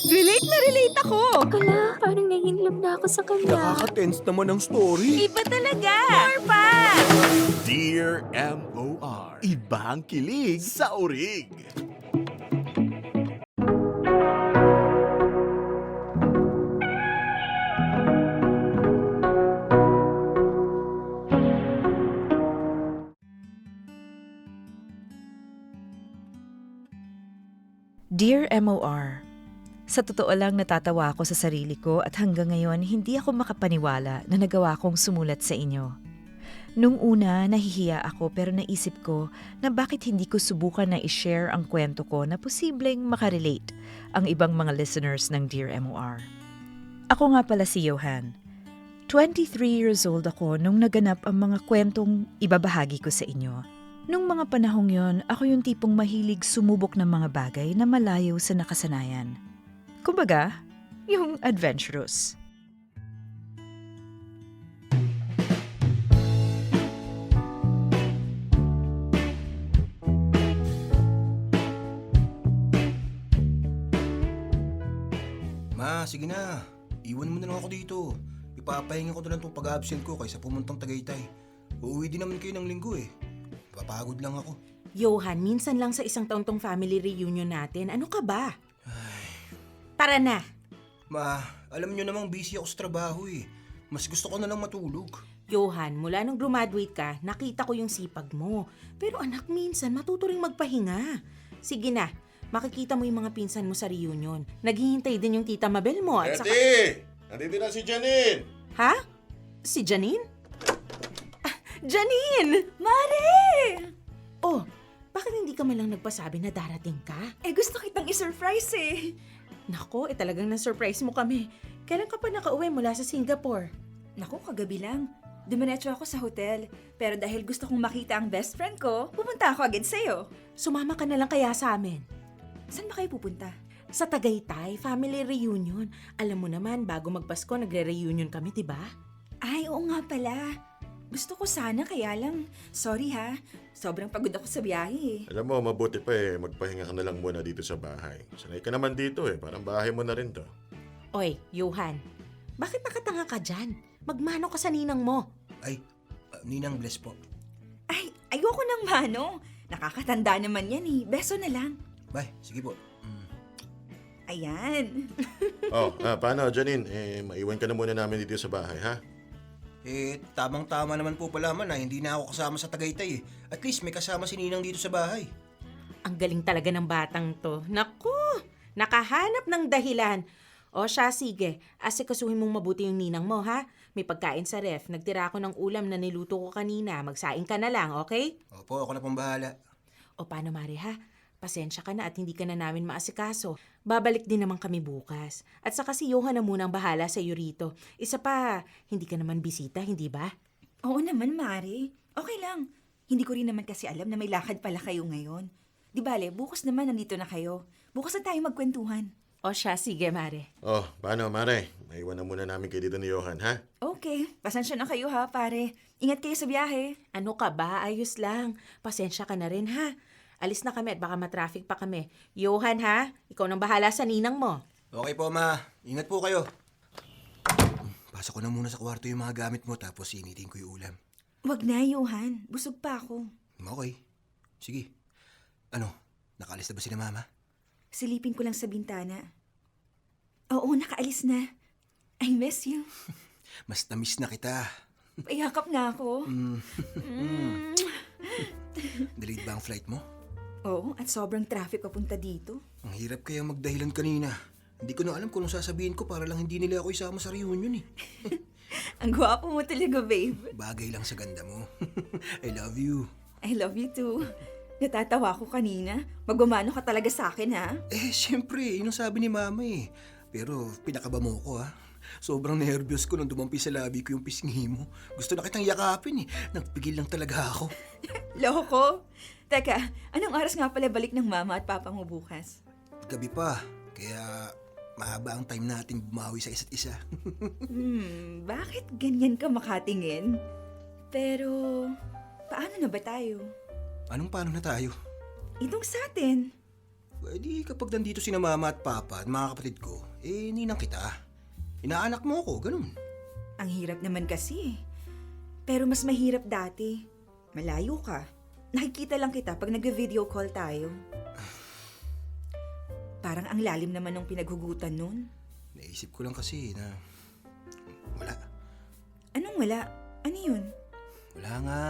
Relate na relate ako! Ala, parang nahihilog na ako sa kanya. Nakaka-tense naman ang story. Iba talaga! More pa! Dear M.O.R. Ibang kilig sa orig. Dear MOR, sa totoo lang natatawa ako sa sarili ko at hanggang ngayon hindi ako makapaniwala na nagawa kong sumulat sa inyo. Nung una, nahihiya ako pero naisip ko na bakit hindi ko subukan na i-share ang kwento ko na posibleng makarelate ang ibang mga listeners ng Dear MOR. Ako nga pala si Johan. 23 years old ako nung naganap ang mga kwentong ibabahagi ko sa inyo. Nung mga panahong yon, ako yung tipong mahilig sumubok ng mga bagay na malayo sa nakasanayan. Kumbaga, yung adventurous. Ma, sige na. Iwan mo na lang ako dito. Ipapahinga ko na lang itong pag-absent ko kaysa pumuntang Tagaytay. Uuwi din naman kayo ng linggo eh. Papagod lang ako. Johan, minsan lang sa isang taon tong family reunion natin. Ano ka ba? Tara na! Ma, alam nyo namang busy ako sa trabaho eh. Mas gusto ko na lang matulog. Johan, mula nung graduate ka, nakita ko yung sipag mo. Pero anak, minsan matuto ring magpahinga. Sige na, makikita mo yung mga pinsan mo sa reunion. Naghihintay din yung tita Mabel mo at saka... Ate! Nandito na si Janine! Ha? Si Janine? Janine! Mare! Oh, bakit hindi ka man lang nagpasabi na darating ka? Gusto kitang i-surprise eh. Nako, talagang na-surprise mo kami. Kailan ka pa nakauwi mula sa Singapore? Naku, kagabi lang. Dumiretso ako sa hotel. Pero dahil gusto kong makita ang best friend ko, pupunta ako agad sa'yo. Sumama ka na lang kaya sa amin. Saan ba kayo pupunta? Sa Tagaytay, family reunion. Alam mo naman, bago magpasko, nagre-reunion kami, diba? Ay, oo nga pala. Gusto ko sana, kaya lang, sorry ha. Sobrang pagod ako sa biyahe eh. Alam mo, mabuti pa magpahinga ka na lang muna dito sa bahay. Sanay ka naman dito parang bahay mo na rin to. Oy, Johan, bakit nakatanga ka dyan? Magmano ka sa ninang mo. Ay, Ninang bless po. Ay, ayoko ng mano. Nakakatanda naman yan eh. Beso na lang. Bye, sige po. Ayan. Paano, Janine? Maiwan ka na muna namin dito sa bahay, ha? Tamang-tama naman po pala man na hindi na ako kasama sa Tagaytay eh. At least may kasama si Ninang dito sa bahay. Ang galing talaga ng batang to. Naku, nakahanap ng dahilan. O siya, sige. Asikasuhin mong mabuti yung ninang mo, ha? May pagkain sa ref. Nagtira ako ng ulam na niluto ko kanina. Magsaing ka na lang, okay? Opo, ako na pong bahala. O paano, Mare, ha? Pasensya ka na at hindi ka na namin maasikaso. Babalik din naman kami bukas. At saka si Johan na muna ang bahala sa iyo rito. Isa pa, hindi ka naman bisita, hindi ba? Oo naman, Mari. Okay lang. Hindi ko rin naman kasi alam na may lakad pala kayo ngayon. Di bale, bukas naman nandito na kayo. Bukas na tayo magkwentuhan. O siya, sige, Mare. Paano, Mare? Maiwan na muna namin kayo dito ni Johan, ha? Okay. Pasensya na kayo ha, pare. Ingat kayo sa biyahe. Ano ka ba? Ayos lang. Pasensya ka na rin, ha? Alis na kami at baka matraffic pa kami. Johan, ha? Ikaw nang bahala sa ninang mo. Okay po, Ma. Ingat po kayo. Pasok ko na muna sa kwarto yung mga gamit mo tapos initin ko yung ulam. Wag na, Johan. Busog pa ako. Okay. Sige. Ano? Nakaalis na ba sila Mama? Silipin ko lang sa bintana. Oo, nakaalis na. I miss you. Mas na-miss na kita. Payakap nga ako. Delayed ba ang flight mo? Oo, at sobrang traffic papunta dito. Ang hirap kaya magdahilan kanina. Hindi ko na alam kung anong sasabihin ko para lang hindi nila ako isama sa reunion eh. Ang gwapo mo talaga, babe. Bagay lang sa ganda mo. I love you. I love you too. Natatawa ko kanina. Magmamano ka talaga sa akin, ha? Siyempre, yun ang sabi ni Mama eh. Pero pinakaba mo ko ha. Sobrang nervyos ko nung dumampi sa labi ko yung pisngi mo. Gusto na kitang yakapin eh. Nagpigil lang talaga ako. Loko. Teka, anong oras nga pala balik ng mama at papa mo bukas? Gabi pa. Kaya mahaba ang time natin bumawi sa isa't isa. Bakit ganyan ka makatingin? Pero, paano na ba tayo? Anong paano na tayo? Itong sa atin. di kapag nandito sina mama at papa at mga kapatid ko, ninang kita. Inaanak mo ako, ganun. Ang hirap naman kasi. Pero mas mahirap dati. Malayo ka. Nakikita lang kita pag nag-video call tayo. Parang ang lalim naman ng pinaghugutan nun. Naisip ko lang kasi na wala. Anong wala? Ano yun? Wala nga.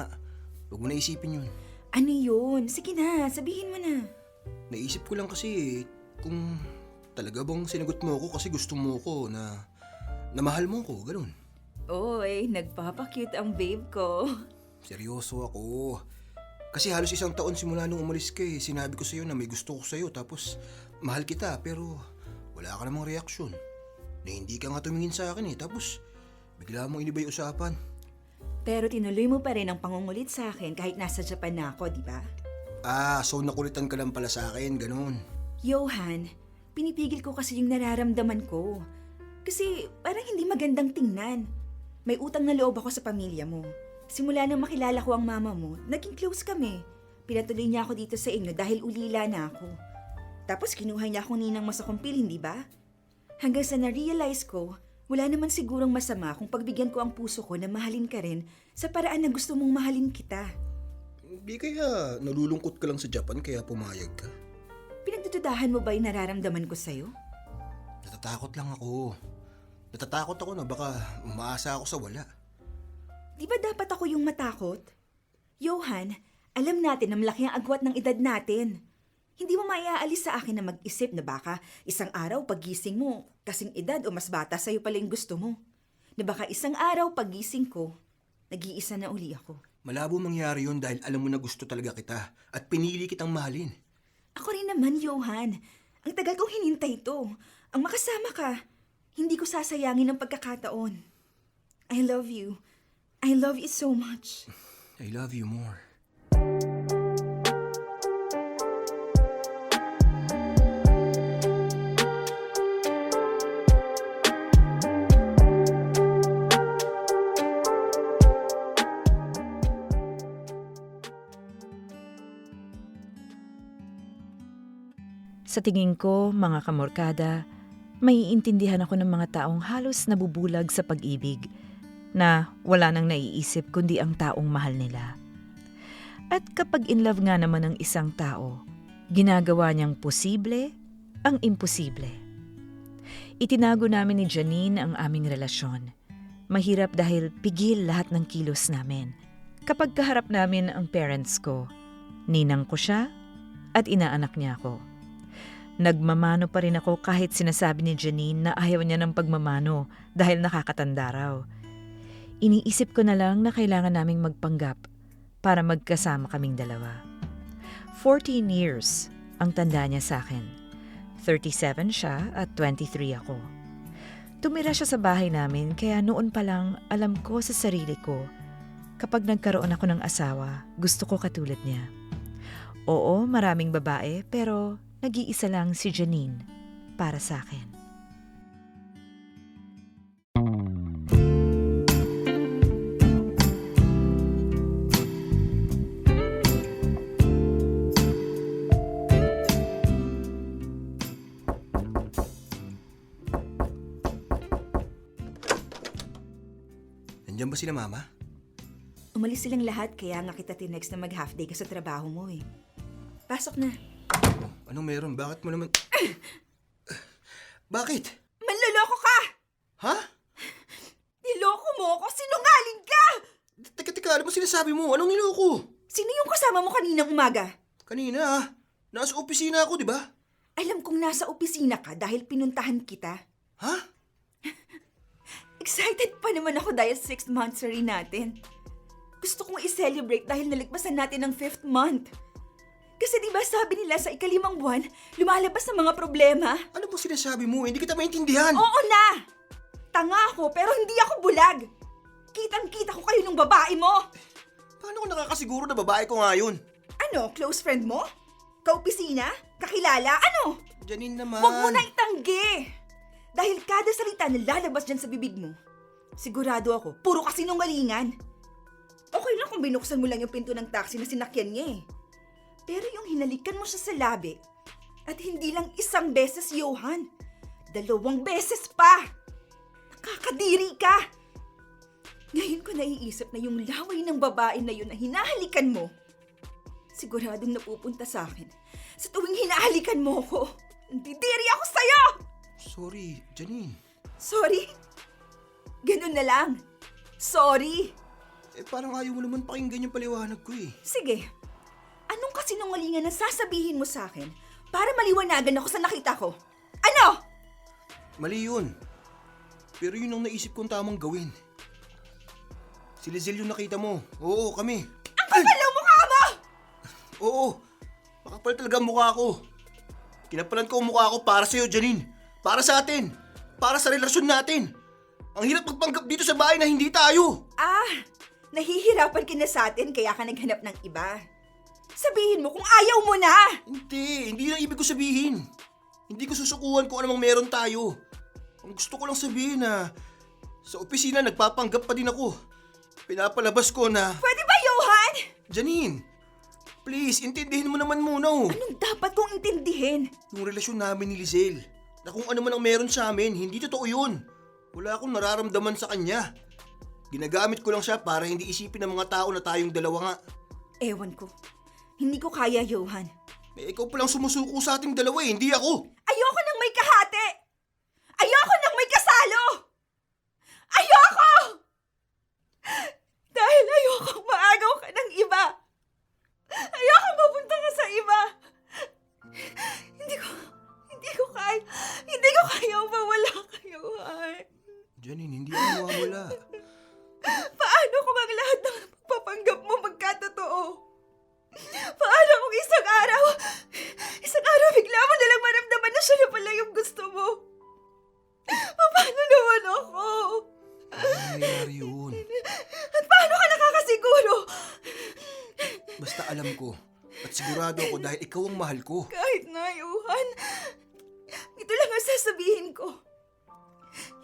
Huwag mo naisipin yun. Ano yun? Sige na, sabihin mo na. Naisip ko lang kasi kung talaga bang sinagot mo ako kasi gusto mo ko na mahal mo ko, ganun. Oy, nagpapakute ang babe ko. Seryoso ako. Kasi halos 1 taon simula nung umalis ka eh. Sinabi ko sa'yo na may gusto ko sa'yo tapos mahal kita pero wala ka namang reaksyon. Na hindi ka nga tumingin sa akin eh. Tapos bigla mong inibay usapan. Pero tinuloy mo pa rin ang pangungulit sa akin kahit nasa Japan na ako, di ba? So nakulitan ka lang pala sa akin, ganun. Johan, pinipigil ko kasi yung nararamdaman ko. Kasi parang hindi magandang tingnan. May utang na loob ako sa pamilya mo. Simula nang makilala ko ang mama mo, naging close kami. Pinatuloy niya ako dito sa inyo dahil ulila na ako. Tapos kinuha niya akong ninang mo sa kumpil, hindi ba? Hanggang sa na-realize ko, wala naman sigurong masama kung pagbigyan ko ang puso ko na mahalin ka rin sa paraan na gusto mong mahalin kita. Di kaya nalulungkot ka lang sa Japan kaya pumayag ka? Pinagdududahan mo ba yung nararamdaman ko sa'yo? Natatakot lang ako. Natatakot ako na baka umaasa ako sa wala. Di ba dapat ako yung matakot? Johan, alam natin na malaki ang agwat ng edad natin. Hindi mo maiaalis sa akin na mag-isip na baka isang araw paggising mo, kasing edad o mas bata sa'yo pala yung gusto mo. Na baka isang araw paggising ko, nag-iisa na uli ako. Malabo mangyari yun dahil alam mo na gusto talaga kita at pinili kitang mahalin. Ako rin naman, Johan. Ang tagal kong hinintay ito. Ang makasama ka, hindi ko sasayangin ang pagkakataon. I love you. I love you so much. I love you more. Sa tingin ko, mga kamorkada, maiintindihan ako ng mga taong halos nabubulag sa pag-ibig na wala nang naiisip kundi ang taong mahal nila. At kapag in love nga naman ng isang tao, ginagawa niyang posible ang imposible. Itinago namin ni Janine ang aming relasyon. Mahirap dahil pigil lahat ng kilos namin. Kapag kaharap namin ang parents ko, ninang ko siya at inaanak niya ako. Nagmamano pa rin ako kahit sinasabi ni Janine na ayaw niya ng pagmamano dahil nakakatanda raw. Iniisip ko na lang na kailangan naming magpanggap para magkasama kaming dalawa. 14 years ang tanda niya sa akin. 37 siya at 23 ako. Tumira siya sa bahay namin kaya noon pa lang alam ko sa sarili ko kapag nagkaroon ako ng asawa, gusto ko katulad niya. Oo, maraming babae pero nag-iisa lang si Janine para sa akin. Nandiyan ba sila mama? Umalis silang lahat kaya nga kita tinext na mag-half day ka sa trabaho mo eh. Pasok na. Anong meron? Bakit mo naman... Bakit? Manloloko ka! Ha? Niloko mo ako! Sinungaling ka! Teka, ano ba sinasabi mo? Anong niloko? Sino yung kasama mo kaninang umaga? Kanina, nasa opisina ako, di ba? Alam kong nasa opisina ka dahil pinuntahan kita. Ha? Excited pa naman ako dahil 6th monthsary natin. Gusto kong i-celebrate dahil naligpasan natin ng 5th month. Kasi diba sabi nila sa ika-5 buwan, lumalabas ng mga problema? Ano ba sinasabi mo? Hindi kita maintindihan. Oo na! Tanga ako pero hindi ako bulag. Kitang-kita ko kayo ng babae mo. Paano ko nakakasiguro na babae ko nga yun? Ano, close friend mo? Kaopisina? Kakilala? Ano? Janine naman. Huwag mo na itanggi! Dahil kada salita na lalabas dyan sa bibig mo, sigurado ako, puro kasinungalingan. Okay lang kung binuksan mo lang yung pinto ng taxi na sinakyan niya eh. Pero yung hinalikan mo siya sa labi, At hindi lang isang beses, Johan. 2 beses pa! Nakakadiri ka! Ngayon ko naiisip na yung laway ng babae na yun na hinahalikan mo, siguradong napupunta sa akin. Sa tuwing hinahalikan mo ko, nandidiri ako sa'yo! Sorry, Janine. Sorry? Ganun na lang. Sorry. Parang ayaw mo naman pakinggan yung paliwanag ko eh. Sige, anong kasinungalingan ang sasabihin mo sa akin para maliwanagan ako sa nakita ko? Ano? Mali yun. Pero yun ang naisip kong tamang gawin. Si Lizelle yung nakita mo. Oo, kami. Ang kapal ng mukha mo! Oo, makapal talaga ang mukha ko. Kinapalan ko ang mukha ko para sa'yo, Janine. Para sa atin. Para sa relasyon natin. Ang hirap magpanggap dito sa bahay na hindi tayo. Nahihirapan ka na sa atin kaya ka naghanap ng iba. Sabihin mo kung ayaw mo na! Hindi lang ibig ko sabihin. Hindi ko susukuhan kung anong meron tayo. Ang gusto ko lang sabihin na sa opisina nagpapanggap pa din ako. Pinapalabas ko na... Pwede ba, Johan? Janine, please, intindihin mo naman muna. Anong dapat kong intindihin? Yung relasyon namin ni Lizelle, na kung ano man ang meron sa amin, hindi totoo yun. Wala akong nararamdaman sa kanya. Ginagamit ko lang siya para hindi isipin ng mga tao na tayong dalawa nga. Ewan ko. Hindi ko kaya, Johan. Ikaw palang sumusuko sa ating dalawa hindi ako. Ayoko nang may kahati! Ayoko nang may kasalo! Ayoko! Dahil ayoko maagaw ka ng iba. Ayoko mapunta ka sa iba. Hindi ko kaya mawala kayo, Johan. Janine, hindi ako mawawala. Paano kung ang lahat ng papanggap mo magkatotoo? Paano kung isang araw bigla mo nalang maramdaman na siya na pala yung gusto mo? Paano naman ako? Ano nangyayari yun? At paano ka nakakasiguro? Basta alam ko at sigurado ako dahil ikaw ang mahal ko. Kahit na, Johan, ito lang ang sasabihin ko.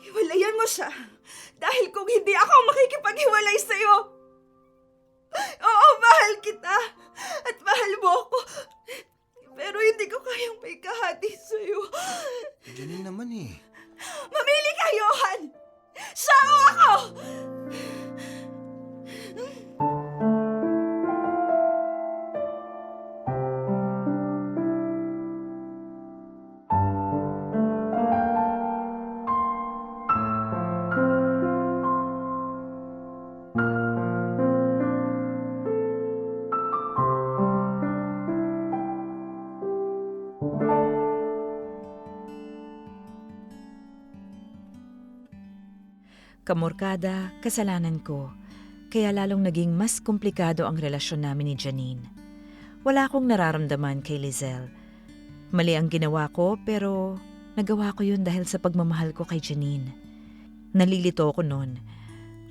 Hiwalayan mo siya dahil kung hindi ako makikipaghiwalay sa'yo. Oo, mahal kita at mahal mo ako. Pero hindi ko kayang may kahati sa'yo. Janine naman eh. Mamili ka, Johan! Siya o ako! Kamorkada, kasalanan ko. Kaya lalong naging mas komplikado ang relasyon namin ni Janine. Wala akong nararamdaman kay Lizelle. Mali ang ginawa ko pero nagawa ko yun dahil sa pagmamahal ko kay Janine. Nalilito ako noon.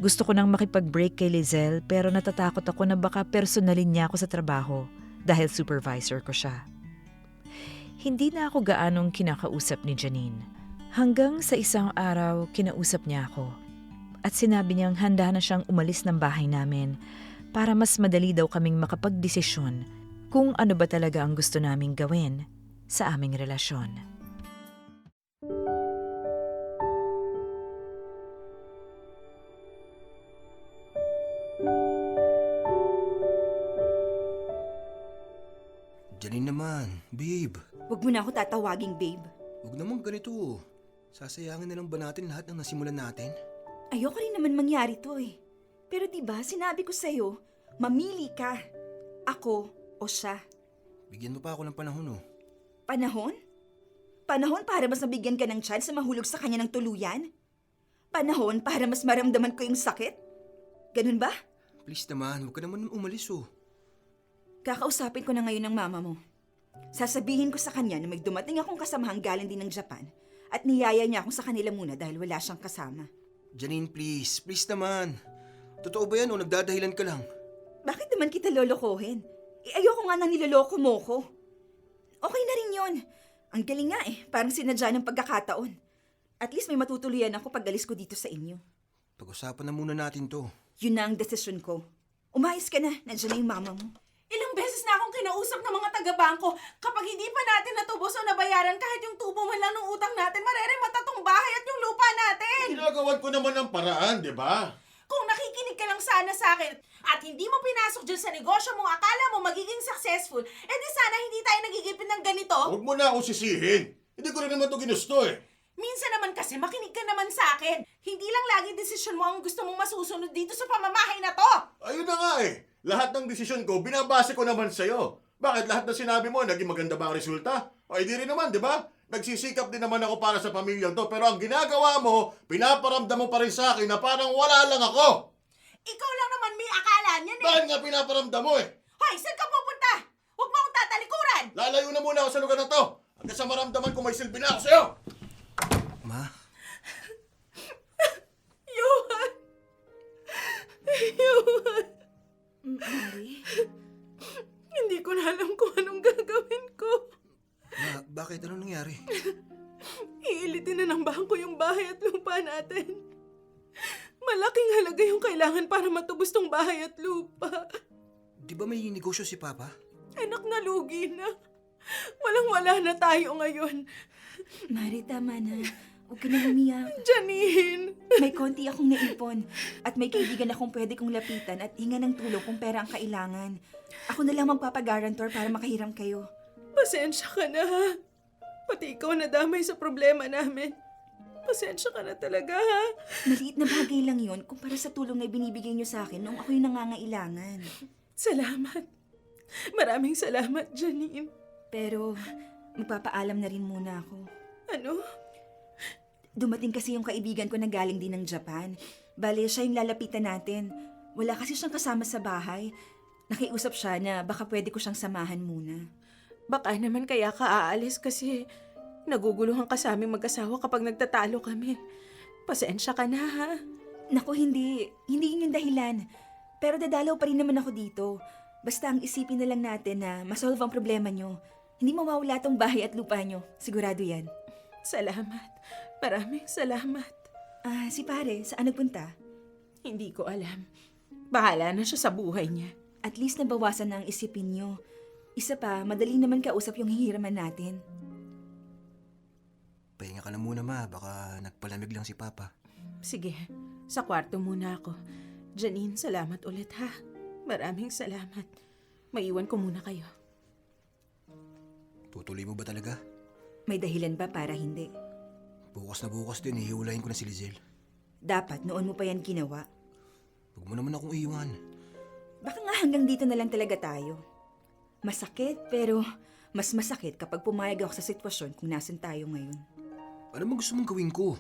Gusto ko nang makipag-break kay Lizelle pero natatakot ako na baka personalin niya ako sa trabaho dahil supervisor ko siya. Hindi na ako gaanong kinakausap ni Janine. Hanggang sa isang araw, kinausap niya ako. At sinabi niyang handa na siyang umalis ng bahay namin para mas madali daw kaming makapagdesisyon kung ano ba talaga ang gusto naming gawin sa aming relasyon. Janine naman, babe. Huwag mo na ako tatawaging babe. Huwag naman ganito. Sasayangin na lang ba natin lahat ng nasimulan natin? Ayoko rin naman mangyari to eh. Pero diba, sinabi ko sa'yo, mamili ka. Ako o siya. Bigyan mo pa ako ng panahon Panahon? Panahon para mas mabigyan ka ng chance na mahulog sa kanya ng tuluyan? Panahon para mas maramdaman ko yung sakit? Ganun ba? Please naman, huwag ka naman umalis Kakausapin ko na ngayon ng mama mo. Sasabihin ko sa kanya na may dumating akong kasamahang galing din ng Japan at niyaya niya akong sa kanila muna dahil wala siyang kasama. Janine, please. Please naman. Totoo ba yan o nagdadahilan ka lang? Bakit naman kita lolokohin? Ayoko nga nang niloloko mo ko. Okay na rin yon. Ang galing nga parang sinadya ng pagkakataon. At least may matutuluyan ako pag alis ko dito sa inyo. Pag-usapan na muna natin to. Yun na ang desisyon ko. Umayos ka na, nandiyan na yung mama mo. Ilang beses na akong kinausap ng mga taga-bangko. Kapag hindi pa natin natubos o nabayaran kahit yung tubo man lang ng utang natin, mareremata tong bahay at yung lupa natin. Ginagawan ko naman ng paraan, di ba? Kung nakikinig ka lang sana sa akin at hindi mo pinasok dyan sa negosyo mo, akala mo magiging successful, di sana hindi tayo nagigipin ng ganito. Huwag mo na akong sisihin. Hindi ko rin naman ito ginusto eh. Minsan naman kasi makinig ka naman sa akin. Hindi lang lagi desisyon mo ang gusto mong masusunod dito sa pamamahay na to. Ayun na nga eh. Lahat ng desisyon ko, binabase ko naman sa'yo. Bakit lahat ng sinabi mo, naging maganda ba ang resulta? O hindi rin naman, di ba? Nagsisikap din naman ako para sa pamilyang to, pero ang ginagawa mo, pinaparamdam mo pa rin sa akin na parang wala lang ako. Ikaw lang naman may akala niyan eh. Bakit nga pinaparamdam mo eh? Hoy, saan ka pupunta? Huwag mo akong tatalikuran. Lalayo na muna ako sa lugar na to. Hanggang sa maramdaman ko may silbi na ako sa'yo. Ma, Johan! Johan! Mari? Hindi ko na alam kung anong gagawin ko. ma, bakit? Ano nangyari? Iilitin na ng bangko yung bahay at lupa natin. Malaking halaga yung kailangan para matubos tong bahay at lupa. Di ba may negosyo si Papa? Anak na lugi na. Walang-wala na tayo ngayon. Mari, tama na. Huwag ka na umiyak. Janine! May konti akong naipon at may kaibigan akong pwede kong lapitan at hinga ng tulong kung pera ang kailangan. Ako na lang magpapagarantor para makahiram kayo. Pasensya ka na ha. Pati ikaw nadamay sa problema namin. Pasensya ka na talaga ha. Maliit na bagay lang yon kumpara sa tulong na binibigay niyo sa akin noong ako'y nangangailangan. Salamat. Maraming salamat, Janine. Pero magpapaalam na rin muna ako. Ano? Dumating kasi yung kaibigan ko na galing din ng Japan. Bale, siya yung lalapitan natin. Wala kasi siyang kasama sa bahay. Nakiusap siya na baka pwede ko siyang samahan muna. Baka naman kaya ka aalis kasi naguguluhan ka sa aming mag-asawa kapag nagtatalo kami. Pasensya ka na ha. Naku, hindi. Hindi yun yung dahilan. Pero dadalaw pa rin naman ako dito. Basta ang isipin na lang natin na masolve ang problema nyo. Hindi mawawala tong bahay at lupa nyo. Sigurado yan. Salamat. Maraming salamat. Si pare, saan nagpunta? Hindi ko alam. Bahala na siya sa buhay niya. At least nabawasan na ang isipin nyo. Isa pa, madali naman kausap yung hihiraman natin. Pahinga ka na muna, ma. Baka nagpalamig lang si Papa. Sige, sa kwarto muna ako. Janine, salamat ulit ha. Maraming salamat. Maiwan ko muna kayo. Tutuloy mo ba talaga? May dahilan ba para hindi? Bukas na bukas din, hihiwalayin ko na si Lizelle. Dapat noon mo pa yan ginawa. Huwag mo naman akong iwan. Baka nga hanggang dito na lang talaga tayo. Masakit, pero mas masakit kapag pumayag ako sa sitwasyon kung nasan tayo ngayon. Ano mo gusto mong gawin ko?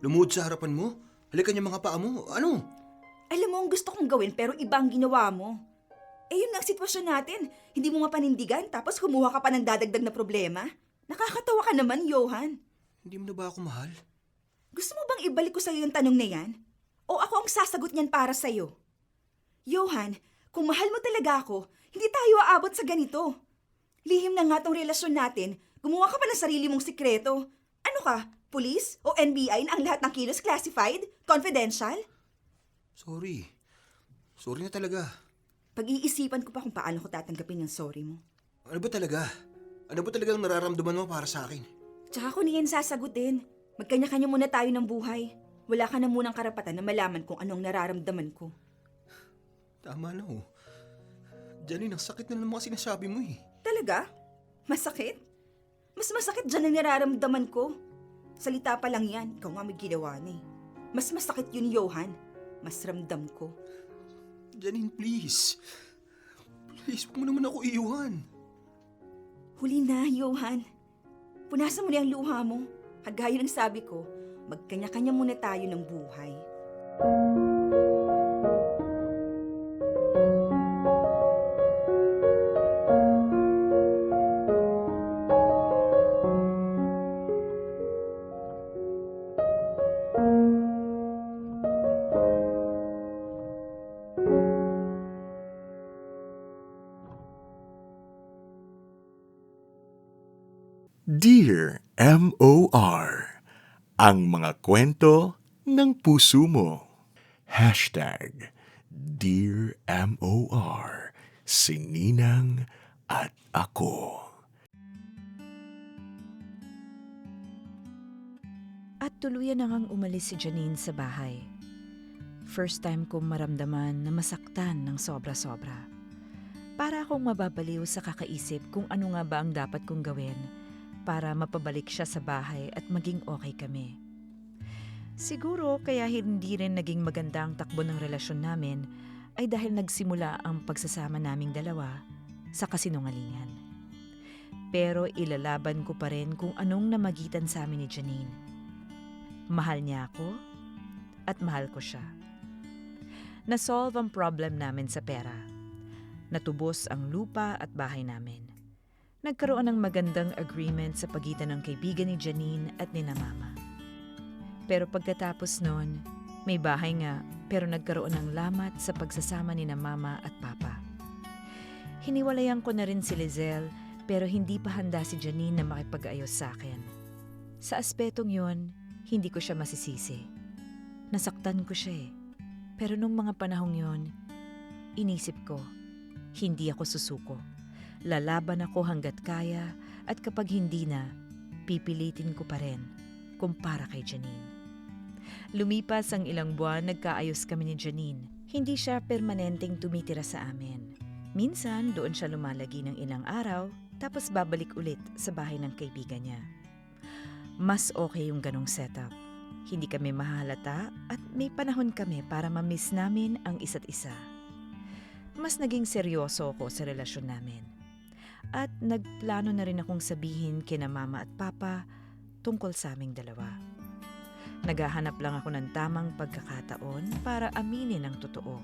Lumuhod sa harapan mo? Halikan yung mga paa mo? Ano? Alam mo ang gusto kong gawin pero iba ang ginawa mo. Yun nga ang sitwasyon natin. Hindi mo mapanindigan tapos kumuha ka pa ng dadagdag na problema. Nakakatawa ka naman, Johan. Hindi mo na ba ako mahal? Gusto mo bang ibalik ko sa'yo yung tanong na yan? O ako ang sasagot niyan para sa'yo? Johan, kung mahal mo talaga ako, hindi tayo aabot sa ganito. Lihim na nga tong relasyon natin, gumawa ka pa ng sarili mong sikreto. Ano ka, police o NBI na ang lahat ng kilos classified, confidential? Sorry. Sorry na talaga. Pag-iisipan ko pa kung paano ko tatanggapin yung sorry mo. Ano ba talaga? Ano ba talagang nararamdaman mo para sa akin? Tsaka ko niyan sasagutin. Magkanya-kanya muna tayo ng buhay. Wala ka na munang karapatan na malaman kung anong nararamdaman ko. Tama na oh. Janine, ang sakit na ng mga sinasabi mo eh. Talaga? Masakit? Mas masakit dyan ang nararamdaman ko. Salita pa lang yan, ikaw nga may ginawa na eh. Mas masakit yun, Johan. Mas ramdam ko. Janine, please. Please, huwag mo naman ako iiwan. Huli na, Johan. Punasan mo na ang luha mo. Kagaya ng sabi ko, magkanya-kanya muna tayo ng buhay. Dear M.O.R. Ang mga kwento ng puso mo. Hashtag Dear M.O.R. si Ninang at ako. At tuluyan na ngang umalis si Janine sa bahay. First time kong maramdaman na masaktan ng sobra-sobra. Para akong mababaliw sa kakaisip kung ano nga ba ang dapat kong gawin para mapabalik siya sa bahay at maging okay kami. Siguro kaya hindi rin naging maganda ang takbo ng relasyon namin ay dahil nagsimula ang pagsasama naming dalawa sa kasinungalingan. Pero ilalaban ko pa rin kung anong namagitan sa amin ni Janine. Mahal niya ako at mahal ko siya. Nasolve ang problem namin sa pera. Natubos ang lupa at bahay namin. Nagkaroon ng magandang agreement sa pagitan ng kaibigan ni Janine at ni na Mama. Pero pagkatapos noon, may bahay nga pero nagkaroon ng lamat sa pagsasama ni na Mama at Papa. Hiniwalayan ko na rin si Lizelle pero hindi pa handa si Janine na makipag-ayos sa akin. Sa aspetong yon, hindi ko siya masisisi. Nasaktan ko siya eh. Pero nung mga panahong yon, inisip ko, hindi ako susuko. Lalaban ako hanggat kaya at kapag hindi na, pipilitin ko pa rin kumpara kay Janine. Lumipas ang ilang buwan, nagkaayos kami ni Janine. Hindi siya permanenteng tumitira sa amin. Minsan, doon siya lumalagi ng ilang araw, tapos babalik ulit sa bahay ng kaibigan niya. Mas okay yung ganong setup. Hindi kami mahalata at may panahon kami para ma-miss namin ang isa't isa. Mas naging seryoso ako sa relasyon namin. At nagplano na rin akong sabihin kina Mama at Papa tungkol sa aming dalawa. Naghahanap lang ako ng tamang pagkakataon para aminin ang totoo.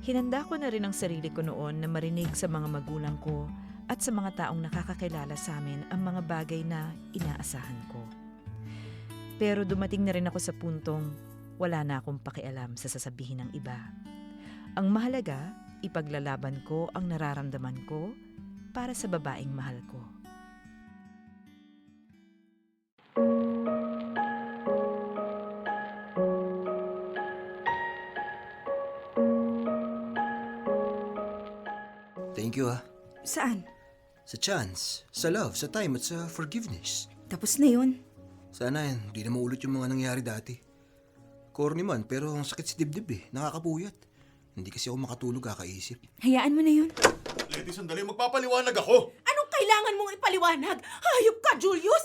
Hinanda ko na rin ang sarili ko noon na marinig sa mga magulang ko at sa mga taong nakakakilala sa amin ang mga bagay na inaasahan ko. Pero dumating na rin ako sa puntong wala na akong pakialam sa sasabihin ng iba. Ang mahalaga, ipaglalaban ko ang nararamdaman ko para sa babaeng mahal ko. Thank you Saan? Sa chance, sa love, sa time at sa forgiveness. Tapos na yun. Sana hindi na maulit yung mga nangyari dati. Corny man, pero ang sakit si dibdib eh. Nakakapuyat. Hindi kasi ako makatulog kakaisip. Hayaan mo na yun. Lady, sandali, magpapaliwanag ako. Anong kailangan mong ipaliwanag? Hayop ka, Julius!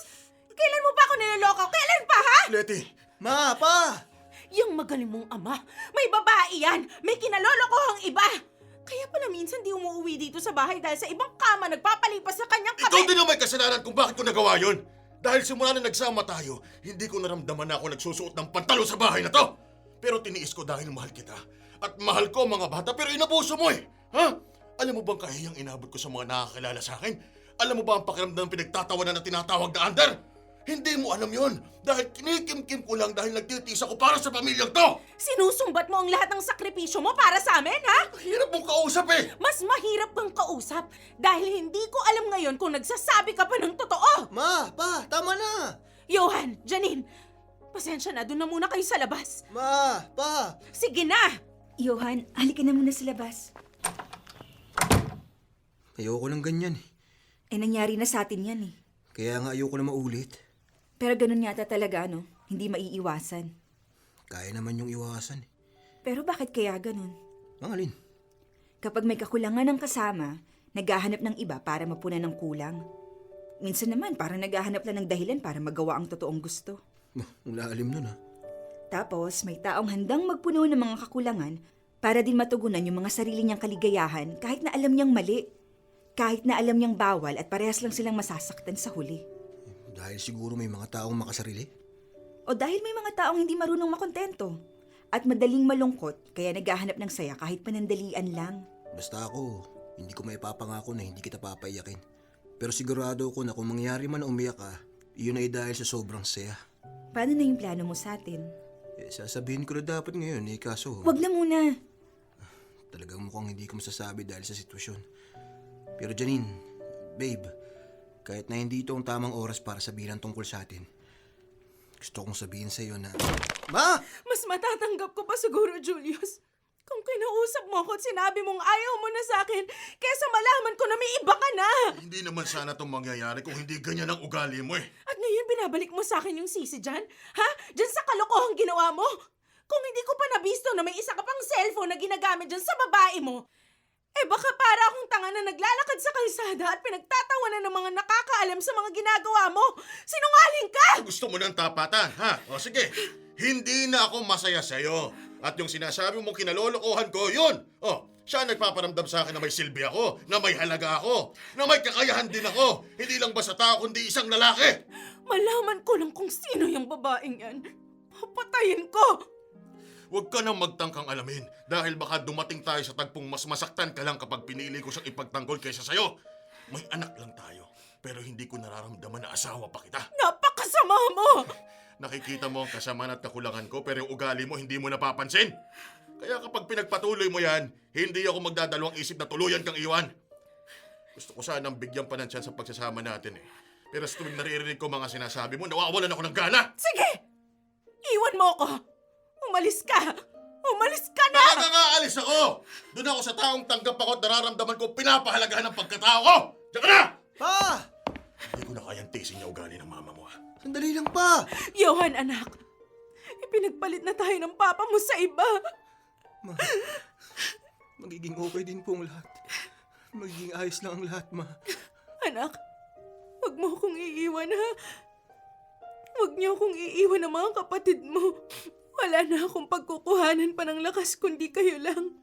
Kailan mo pa ako niloloko? Kailan pa, ha? Lady, Ma! Pa! Yung magaling mong ama, may babae yan! May kinalolokohang iba! Kaya pala minsan di umuwi dito sa bahay dahil sa ibang kama nagpapalipas sa kanyang ikaw din ang may kasalanan kung bakit ko nagawa yun. Dahil simula na nagsama tayo, hindi ko naramdaman na ako nagsusuot ng pantalo sa bahay na to. Pero tiniis ko dahil mahal kita. At mahal ko mga bata, pero inabuso mo eh. Ha? Alam mo bang kahiyang inabot ko sa mga nakakilala sa akin? Alam mo ba ang pakiramdam ng pinagtatawanan na tinatawag na under? Hindi mo alam yon dahil kinikim-kim ko lang dahil nagtitiis ako para sa pamilyang to! Sinusumbat mo ang lahat ng sakripisyo mo para sa amin, ha? Hirap mong kausap eh! Mas mahirap kang kausap dahil hindi ko alam ngayon kung nagsasabi ka pa ng totoo! Ma! Pa! Tama na! Johan, Janine, pasensya na, doon na muna kayo sa labas. Ma! Pa! Sige na! Johan, halika na muna sa labas. Ayoko ng ganyan eh. Nangyari na sa atin yan eh. Kaya nga ayoko na maulit. Pero ganun yata talaga, no? Hindi maiiwasan. Kaya naman yung iwasan eh. Pero bakit kaya ganun? Ang alin? Kapag may kakulangan ng kasama, naghahanap ng iba para mapunan ng kulang. Minsan naman parang naghahanap lang ng dahilan para magawa ang totoong gusto. Ang lalim nun Tapos may taong handang magpuno ng mga kakulangan para din matugunan yung mga sarili niyang kaligayahan kahit na alam niyang mali. Kahit na alam niyang bawal at parehas lang silang masasaktan sa huli. Dahil siguro may mga taong makasarili. O dahil may mga taong hindi marunong makontento at madaling malungkot kaya naghahanap ng saya kahit panandalian lang. Basta ako, hindi ko maipapangako na hindi kita papaiyakin. Pero sigurado ko na kung mangyari man na umiyak ka, iyon ay dahil sa sobrang saya. Paano na yung plano mo sa atin? Sasabihin ko na dapat ngayon kaso... Wag na muna. Talagang mukhang hindi ko masasabi dahil sa sitwasyon. Pero Janine, babe, kahit na hindi ito ang tamang oras para sabihin ang tungkol sa atin, gusto kong sabihin sa iyo na... Ma! Mas matatanggap ko pa siguro, Julius, Kung kinausap mo ako at sinabi mong ayaw mo na sa akin, kesa malaman ko na may iba ka na. Hindi naman sana itong mangyayari kung hindi ganyan ang ugali mo eh. At ngayon binabalik mo sa akin yung sisi dyan? Ha? Dyan sa kalokohang ginawa mo? Kung hindi ko pa nabisto na may isa ka pang cellphone na ginagamit dyan sa babae mo, eh baka para akong tanga na naglalakad sa kalsada at pinagtatawanan ng mga nakakaalam sa mga ginagawa mo. Sinungaling ka! Gusto mo ng tapatan, ha? O sige, hindi na ako masaya sa'yo. At yung sinasabi mong kinalolokohan ko, yun! O, siya nagpaparamdam sa akin na may silbi ako, na may halaga ako, na may kakayahan din ako. Hindi lang basta tao, kundi isang lalaki. Malaman ko lang kung sino yung babaeng yan. Papatayin ko! Huwag ka nang magtangkang alamin dahil baka dumating tayo sa tagpong mas masaktan ka lang kapag pinili ko siyang ipagtanggol kaysa sa'yo. May anak lang tayo, pero hindi ko nararamdaman na asawa pa kita. Napakasama mo! Nakikita mo ang kasamaan at kakulangan ko pero yung ugali mo hindi mo napapansin. Kaya kapag pinagpatuloy mo yan, hindi ako magdadalawang isip na tuluyan kang iwan. Gusto ko sanang bigyan pa ng chance sa pagsasama natin eh. Pero sa tuwing naririnig ko mga sinasabi mo, nawawalan ako ng gana. Sige! Iwan mo ako! Umalis ka! Umalis ka na! Nakakaalis ako! Doon ako sa taong tanggap ako at nararamdaman ko pinapahalagahan ng pagkatao ko! Diyan ka na! Pa! Hindi ko na kayang tisin yung ugali ng mama mo ha. Sandali lang pa! Johan, anak. Ipinagpalit na tayo ng papa mo sa iba. Ma, magiging okay din po ang lahat. Magiging ayos lang ang lahat, ma. Anak, huwag mo akong iiwan, ha? Huwag niyo akong iiwan ng mga kapatid mo. Wala na akong pagkukuhanan pa ng lakas kundi kayo lang.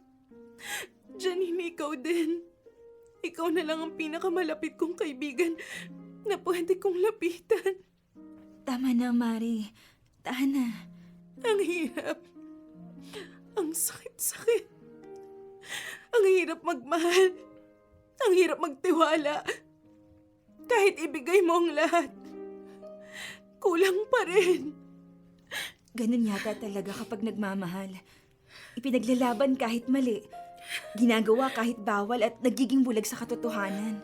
Janine, ikaw din. Ikaw na lang ang pinakamalapit kong kaibigan na pwede kong lapitan. Tama na, Mari. Tahan na. Ang hirap. Ang sakit-sakit. Ang hirap magmahal. Ang hirap magtiwala. Kahit ibigay mo ang lahat, kulang pa rin. Ganun yata talaga kapag nagmamahal. Ipinaglalaban kahit mali. Ginagawa kahit bawal at nagiging bulag sa katotohanan.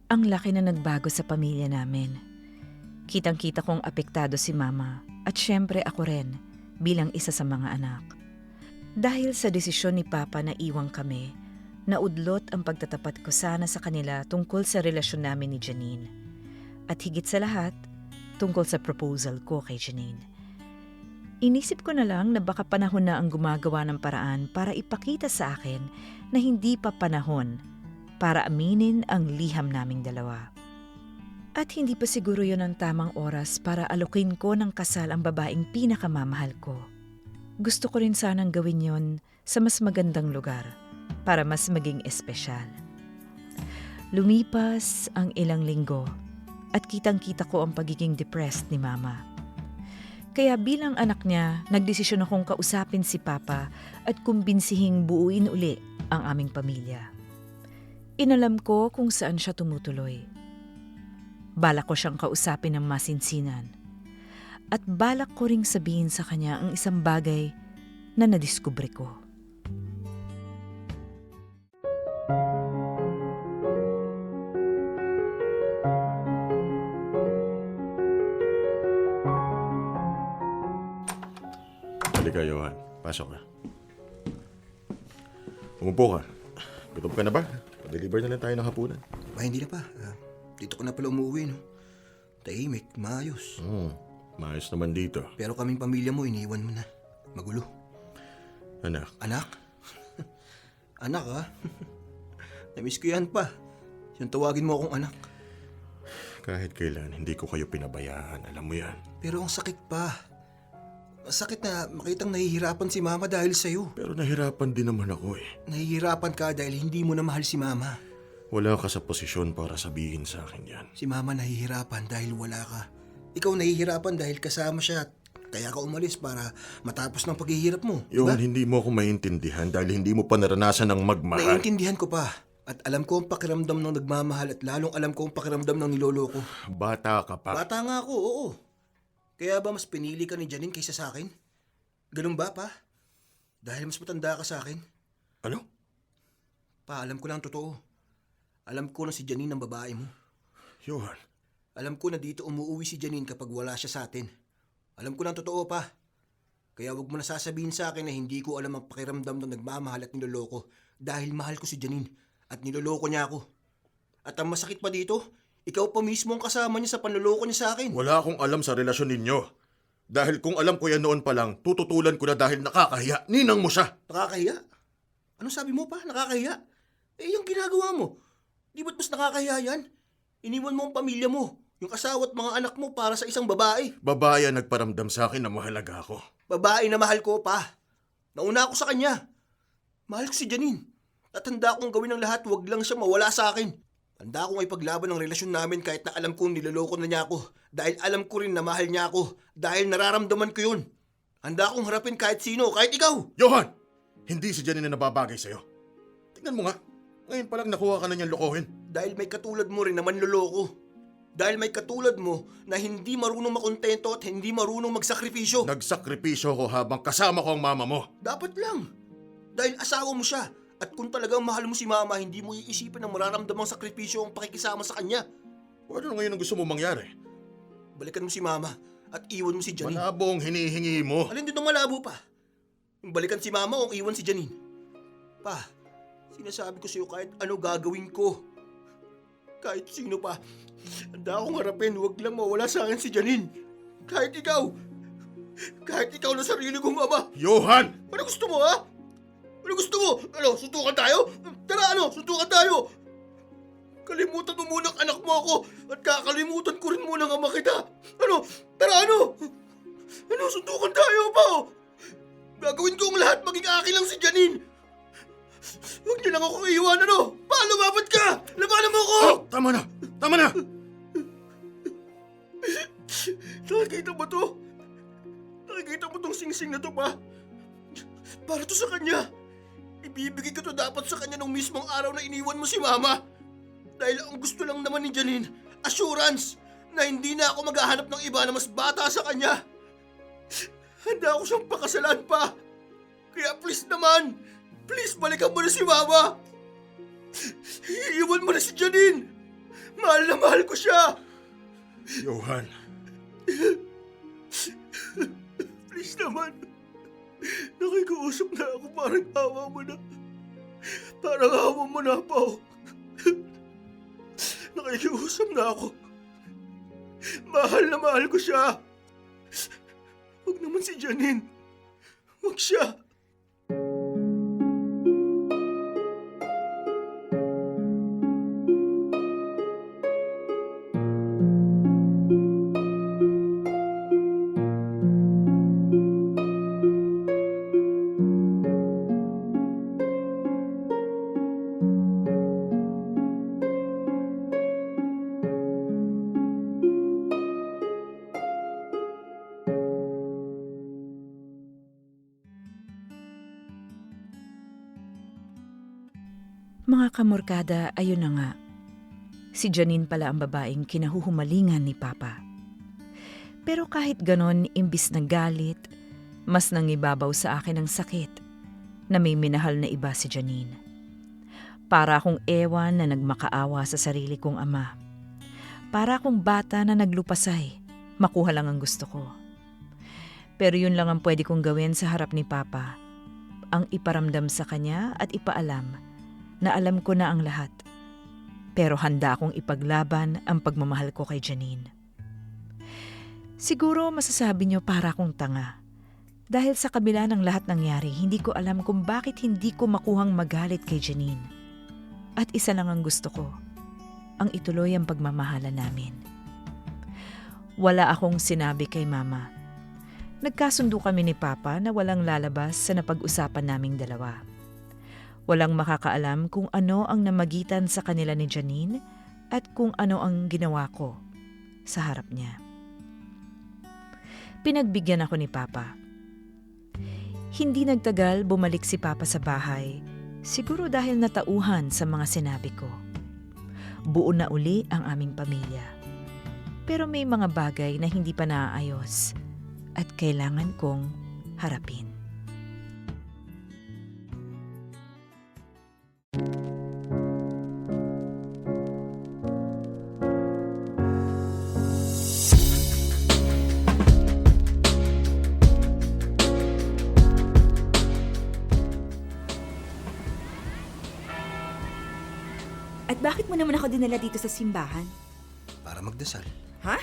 Ang laki na nagbago sa pamilya namin. Kitang-kita kong apektado si Mama at syempre ako rin bilang isa sa mga anak. Dahil sa desisyon ni Papa na iwang kami, naudlot ang pagtatapat ko sana sa kanila tungkol sa relasyon namin ni Janine. At higit sa lahat, tungkol sa proposal ko kay Janine. Inisip ko na lang na baka panahon na ang gumagawa ng paraan para ipakita sa akin na hindi pa panahon para aminin ang liham naming dalawa. At hindi pa siguro yon ang tamang oras para alokin ko ng kasal ang babaeng pinakamamahal ko. Gusto ko rin sanang gawin yon sa mas magandang lugar para mas maging espesyal. Lumipas ang ilang linggo at kitang-kita ko ang pagiging depressed ni Mama. Kaya bilang anak niya, nagdesisyon akong kausapin si Papa at kumbinsihing buuin uli ang aming pamilya. Inalam ko kung saan siya tumutuloy. Balak ko siyang kausapin ng masinsinan. At balak ko ring sabihin sa kanya ang isang bagay na nadiskubre ko. Halika, Johan. Pasok ka. Umupo ka. Gutom ka na ba? Pa-deliver na lang tayo ng hapunan. Ba, hindi na pa. Dito ko na pala umuwi, no? Tahimik, maayos. Maayos naman dito. Pero kaming pamilya mo, iniwan mo na. Magulo. Anak, Anak? Anak, ha? Namiss ko yan pa. Yung tawagin mo akong anak. kahit kailan hindi ko kayo pinabayaan. Alam mo yan. Pero ang sakit pa. Masakit na makitang nahihirapan si Mama dahil sa'yo. Pero nahirapan din naman ako eh. Nahihirapan ka dahil hindi mo na mahal si Mama. Wala ka sa posisyon para sabihin sa akin yan. Si Mama nahihirapan dahil wala ka. Ikaw nahihirapan dahil kasama siya at kaya ka umalis para matapos ng paghihirap mo. Yung Diba? hindi mo ako maintindihan dahil hindi mo pa naranasan ng magmahal. Naiintindihan ko pa. At alam ko ang pakiramdam ng nagmamahal at lalong alam ko ang pakiramdam ng niloloko. Bata ka pa. Bata nga ako, oo. Kaya ba mas pinili ka ni Janine kaysa sa akin? Ganun ba, pa? Dahil mas matanda ka sa akin? Ano? Pa, alam ko lang ang totoo. Alam ko na si Janine ang babae mo. Johan, Alam ko na dito umuwi si Janine kapag wala siya sa atin. Alam ko na ang totoo, pa. Kaya wag mo na sasabihin sa akin na hindi ko alam ang pakiramdam ng nagmamahal at niloloko dahil mahal ko si Janine at niloloko niya ako. At ang masakit pa dito, ikaw pa mismo ang kasama niya sa panloloko niya sa akin. wala akong alam sa relasyon ninyo. Dahil kung alam ko yan noon pa lang, tututulan ko na dahil nakakahiya. Ninang mo siya. Nakakahiya? Ano sabi mo, pa? Nakakahiya? Eh, yung ginagawa mo. Di ba't mas nakakahiya yan? Iniwan mo ang pamilya mo, yung asawa at mga anak mo para sa isang babae. Babae ang nagparamdam sa akin na mahalaga ako. Babae na mahal ko, pa. Nauna ako sa kanya. Mahal ko si Janine. At handa akong gawin ang lahat, wag lang siya mawala sa akin. Handa akong ipaglaban ang relasyon namin kahit na alam kong niloloko na niya ako. Dahil alam ko rin na mahal niya ako. Dahil nararamdaman ko yun. Handa akong harapin kahit sino, kahit ikaw. Johan! Hindi si Janine na nababagay sa'yo. Tingnan mo nga. Ngayon pa lang nakuha ka na niyang lokohin. Dahil may katulad mo rin na manloloko. Dahil may katulad mo na hindi marunong makontento at hindi marunong magsakripisyo. Nagsakripisyo ko habang kasama ko ang mama mo. Dapat lang. Dahil asawa mo siya. At kung talagang mahal mo si mama, hindi mo iisipin na mararamdamang sakripisyo ang pakikisama sa kanya. Ano ngayon ang gusto mo mangyari? Balikan mo si mama at iwan mo si Janine. Malabo ang hinihingi mo. Alin din ang malabo, pa? Yung balikan si mama o iwan si Janine. Pa, sinasabi ko sa'yo kahit ano gagawin ko. Kahit sino pa. Handa akong harapin, huwag lang mawala sa akin si Janine. Kahit ikaw. Kahit ikaw na sarili kong ama. Johan! Ano gusto mo, ha? Ano gusto mo? Ano, suntukan tayo? Tara, suntukan tayo! Kalimutan mo muna ang anak mo ako at kakalimutan ko rin muna ang ama kita. Ano? Tara, ano? Ano, suntukan tayo pa? Gagawin ko ang lahat, maging akin lang si Janine. Huwag niyo lang ako iiwan, ano? Pa, lumapit ka! Labanan mo ako! Oh, tama na! Tama na! Nakikita mo to? Nakikita mo tong singsing na to, pa? Para to sa kanya. Ibibigay ko to dapat sa kanya nung mismong araw na iniwan mo si mama. Dahil ang gusto lang naman ni Janine, assurance na hindi na ako maghahanap ng iba na mas bata sa kanya. Handa ako siyang pakasalan, pa. Kaya please naman, please balikan mo na si mama. Iiwan mo na si Janine. Mahal na mahal ko siya. Johan, Please naman. Nakikiusap na ako, parang awa mo na. Parang awa mo na, Pao. Nakikiusap na ako. Mahal na mahal ko siya. Huwag naman si Janine. Huwag siya. Mga kamorkada, ayun na nga. Si Janine pala ang babaeng kinahuhumalingan ni Papa. Pero kahit ganon, imbis na galit, mas nangibabaw sa akin ang sakit na may minahal na iba si Janine. Para akong ewan na nagmakaawa sa sarili kong ama. Para akong bata na naglupasay, makuha lang ang gusto ko. Pero yun lang ang pwede kong gawin sa harap ni Papa, ang iparamdam sa kanya at ipaalam na alam ko na ang lahat. Pero handa akong ipaglaban ang pagmamahal ko kay Janine. Siguro masasabi niyo para akong tanga. Dahil sa kabila ng lahat nangyari, hindi ko alam kung bakit hindi ko makuhang magalit kay Janine. At isa lang ang gusto ko, ang ituloy ang pagmamahala namin. Wala akong sinabi kay Mama. Nagkasundo kami ni Papa na walang lalabas sa napag-usapan naming dalawa. Walang makakaalam kung ano ang namagitan sa kanila ni Janine at kung ano ang ginawa ko sa harap niya. Pinagbigyan ako ni Papa. Hindi nagtagal bumalik si Papa sa bahay, siguro dahil natauhan sa mga sinabi ko. Buo na uli ang aming pamilya. Pero may mga bagay na hindi pa naaayos at kailangan kong harapin. At bakit mo naman ako dinala dito sa simbahan? Para magdasal. Ha?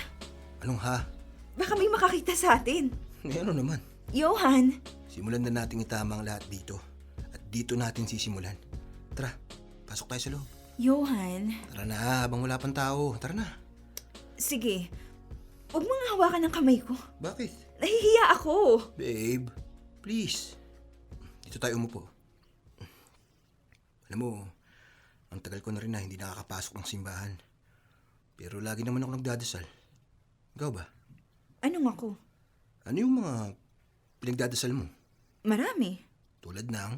Anong ha? Baka may makakita sa atin. Ano naman? Johan, Simulan na nating itama ang lahat dito. At dito natin sisimulan. Tara, pasok tayo sa loob. Johan, Tara na, habang wala pang tao. Tara na. sige. Huwag mong hawakan ng kamay ko. Bakit? Nahihiya ako. Babe, please. Dito tayo umupo. Alam mo, ang tagal ko na rin na hindi nakakapasok ng simbahan. Pero lagi naman ako nagdadasal. Ikaw ba? Anong ako? Ano yung mga pinagdadasal mo? Marami. Tulad ng,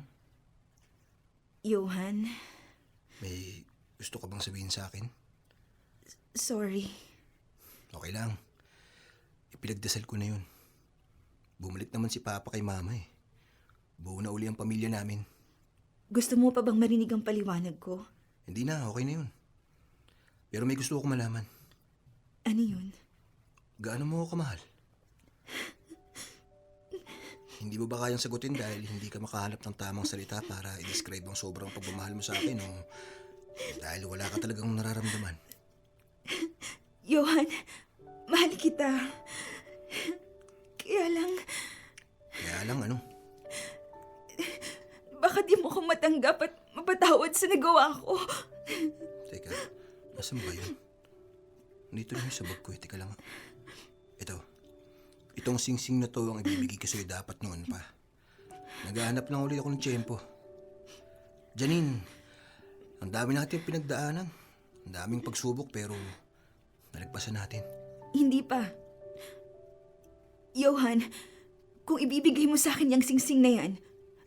Johan, may gusto ka bang sabihin sa akin? sorry. Okay lang. Ipinagdasal ko na yun. Bumalik naman si Papa kay Mama eh. Buo na uli ang pamilya namin. Gusto mo pa bang marinig ang paliwanag ko? Hindi na, okay na yun. Pero may gusto ko malaman. Ano yun? Gaano mo ako kamahal? Hindi mo ba kayang sagutin dahil hindi ka makahanap ng tamang salita para i-describe ang sobrang pagmamahal mo sa akin o dahil wala ka talagang nararamdaman? Johan, mahal kita. Kaya lang, ano? baka di mo ko matanggap at mapatawad sa nagawa ko. Teka, nasan ba yun? Nandito lang yung sa bag ko eh. Teka lang. Itong singsing na to ang ibibigay ko sa'yo dapat noon pa. Naghahanap lang ulit ako ng tiyempo. Janine, ang dami natin pinagdaanan. Ang daming pagsubok pero nalagpasan natin. Hindi pa. Johan, kung ibibigay mo sa akin yung singsing na yan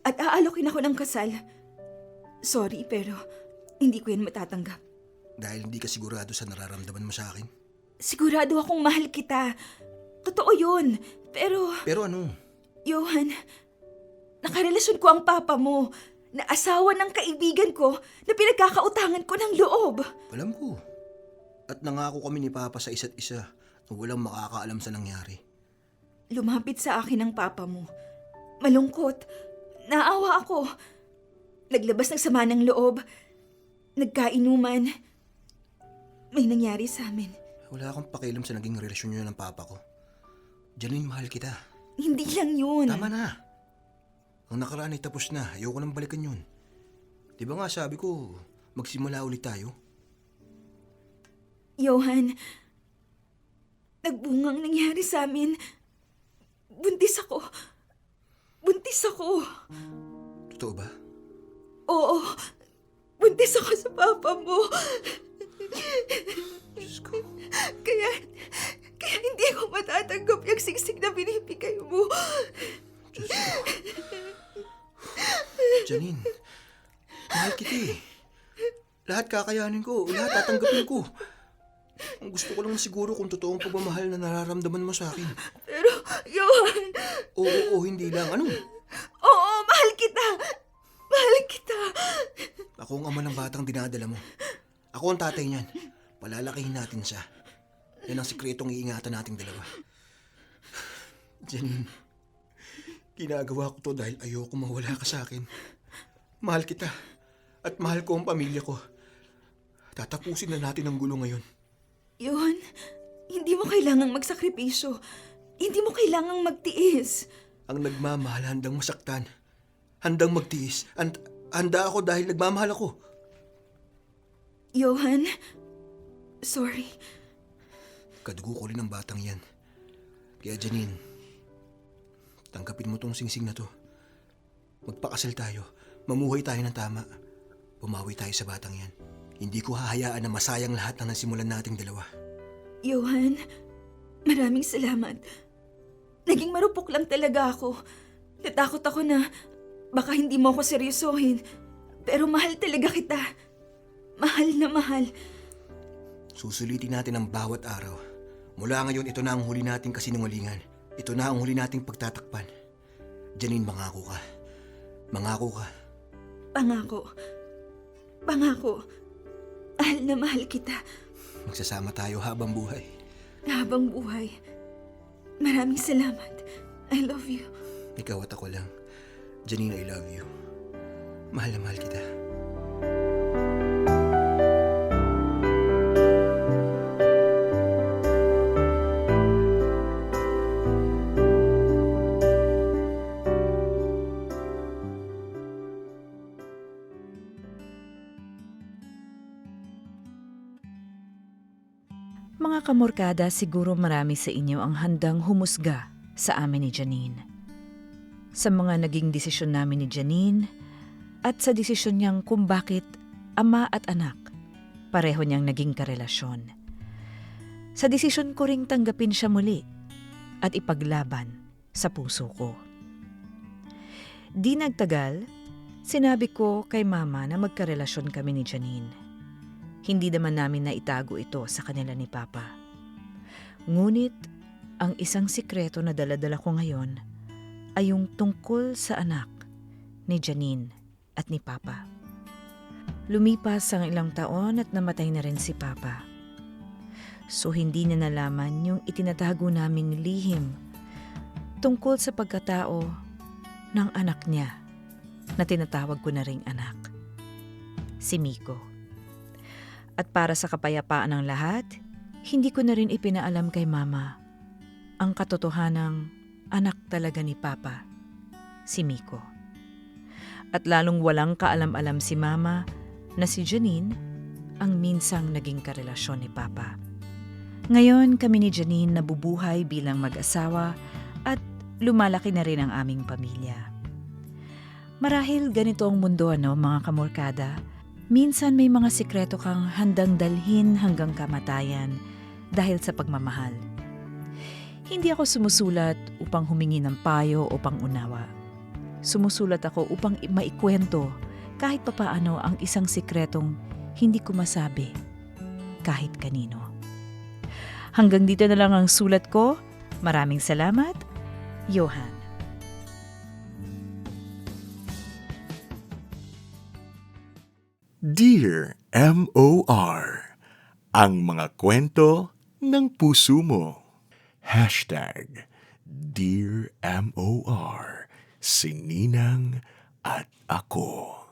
at aalokin ako ng kasal, sorry pero hindi ko yan matatanggap. Dahil hindi ka sigurado sa nararamdaman mo sa akin. Sigurado akong mahal kita. Totoo yun. Pero ano? Johan, nakarelasyon ko ang papa mo na asawa ng kaibigan ko na pinagkakautangan ko ng loob. Alam ko. At nangako kami ni Papa sa isa't isa na walang makakaalam sa nangyari. Lumapit sa akin ang papa mo. Malungkot. Naawa ako. Naglabas ng sama ng loob. Nagkainuman. May nangyari sa amin. Wala akong pakialam sa naging relasyon niyo ng Papa ko. Janine, mahal kita. Hindi lang yun. Tama na. Ang nakaraan ay tapos na. Ayoko nang balikan yun. Di ba nga sabi ko, magsimula ulit tayo? Johan, nagbungang nangyari sa amin. Buntis ako. Buntis ako. Totoo ba? Oo. Buntis ako sa papa mo. Diyos ko. Kaya hindi ko matatanggap yung siksik na binibigay mo. Diyos ko. Janine, mahal kita eh. Lahat kakayanin ko. Lahat tatanggapin ko. Ang gusto ko lang siguro kung totoong pagmamahal na nararamdaman mo sa akin. Pero, Johan, Oo, hindi lang. Ano? oo, mahal kita. Mahal kita. Ako ang ama ng batang dinadala mo. Ako ang tatay niyan. Palalakihin natin siya. Yan ang sikretong iingatan nating dalawa. Janine, ginagawa ko to dahil ayoko mawala ka sa akin. Mahal kita. At mahal ko ang pamilya ko. Tatapusin na natin ang gulo ngayon. Johan, hindi mo kailangang magsakripisyo. Hindi mo kailangang magtiis. Ang nagmamahal handang masaktan. Handang magtiis. Handa ako dahil nagmamahal ako. Johan, sorry. Kadugo ko rin ang batang yan. Kaya Janine, tanggapin mo tong singsing na to. Magpakasal tayo. Mamuhay tayo ng tama. Bumawi tayo sa batang yan. Hindi ko hahayaan na masayang lahat ng nasimulan nating dalawa. Johan, maraming salamat. Naging marupok lang talaga ako. Natakot ako na baka hindi mo ako seryosohin. Pero mahal talaga kita. Mahal na mahal. Susulitin natin ang bawat araw. Mula ngayon, ito na ang huli nating kasinungalingan. Ito na ang huli nating pagtatakpan. Janine, mangako ka. Mangako ka. Pangako. Pangako. Mahal na mahal kita. Magsasama tayo habang buhay. Habang buhay. Maraming salamat. I love you. Ikaw at ako lang. Janine, I love you. Mahal na mahal kita. Mga kamorkada, siguro marami sa inyo ang handang humusga sa amin ni Janine. Sa mga naging desisyon namin ni Janine at sa desisyon niyang kung bakit ama at anak pareho niyang naging karelasyon. Sa desisyon ko ring tanggapin siya muli at ipaglaban sa puso ko. Di nagtagal, sinabi ko kay mama na magkarelasyon kami ni Janine. Hindi naman namin na itago ito sa kanila ni Papa. Ngunit, ang isang sikreto na daladala ko ngayon ay yung tungkol sa anak ni Janine at ni Papa. Lumipas ang ilang taon at namatay na rin si Papa. So hindi niya nalaman yung itinatago naming lihim tungkol sa pagkatao ng anak niya na tinatawag ko na ring anak, si Miko. At para sa kapayapaan ng lahat, hindi ko na rin ipinaalam kay Mama ang katotohanang anak talaga ni Papa, si Miko. At lalong walang kaalam-alam si Mama na si Janine ang minsang naging karelasyon ni Papa. Ngayon kami ni Janine nabubuhay bilang mag-asawa at lumalaki na rin ang aming pamilya. Marahil ganito ang mundo, mga kamorkada. Minsan may mga sikreto kang handang dalhin hanggang kamatayan dahil sa pagmamahal. Hindi ako sumusulat upang humingi ng payo o pangunawa. Sumusulat ako upang maikwento kahit papaano ang isang sikretong hindi ko masabi kahit kanino. Hanggang dito na lang ang sulat ko. Maraming salamat, Johan. Dear M.O.R. Ang mga kwento ng puso mo. #Dear M.O.R. Si Ninang at ako.